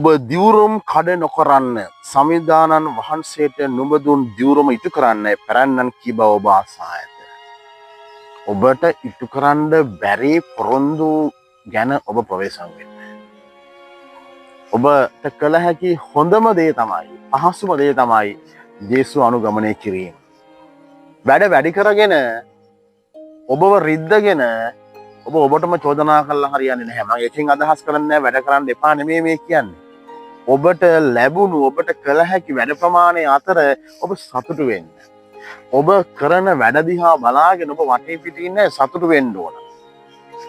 ඔබ දිවුරුම් කඩ නොකරන්න සමිදානන් වහන්සේට නුඹ දුන් දිවුරුම ඉටු කරන්න පැරැන්නන් කී බව ඔබ අසා ඇත. ඔබට ඉටු කරන්න බැරි පොරොන්දු ගැන ඔබ ප්‍රවේශම් වෙන්න. ඔබට කළ හැකි හොඳම දේ තමයි පහසුම දේ තමයි යේසුව අනුගමනය කිරීම. වැඩි කරගෙන ඔබව රිද්දගෙන ඔබ ඔබටම චෝදනා කළා හරියන්නේ නැහැ. මම එකකින් අදහස් කරන්නේ නැහැ වැඩ කරන්න එපා නෙමෙයි මේ කියන්නේ. ඔබට ලැබුණු ඔබට කළ හැකි වැඩ ප්‍රමාණය අතර ඔබ සතුටු වෙන්න. ඔබ කරන වැඩ දිහා බලාගෙන ඔබ වටේ පිටින් ඉන්න සතුටු වෙන්න ඕන.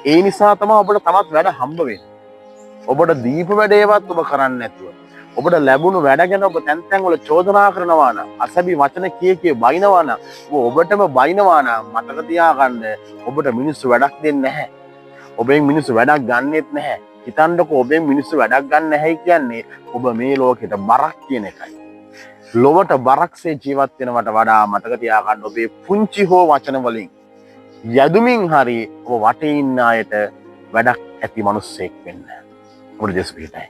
ඒ නිසා තමයි ඔබට තවත් වැඩ හම්බ වෙන්නේ. ඔබට දීපු වැඩේවත් ඔබ කරන්නේ නැතුව ඔබට ලැබුණු වැඩ ගැන ඔබ තැන් තැන් වල චෝදනා කරනවා නම් අසබි වචන කිය බයිනවා නම් ඔබටම බයිනවා නම් මතක තියාගන්න ඔබට මිනිස්සු වැඩක් දෙන්නේ නැහැ. ඔබෙන් මිනිස්සු වැඩක් ගන්නෙත් නැහැ. හිතන්නකෝ ඔබෙන් මිනිස්සු වැඩක් ගන්න නැහැ කියන්නේ ඔබ මේ ලෝකෙට බරක් කියන එකයි. ලොවට බරක්සේ ජීවත් වෙනවට වඩා මතක තියාගන්න ඔබේ පුංචි හෝ වචන වලින් යදුමින් හරි ඔබ වටේ ඉන්න අයට වැඩක් ඇති මිනිස්සෙක් වෙන්න. ඔබට දෙස් පිටයි.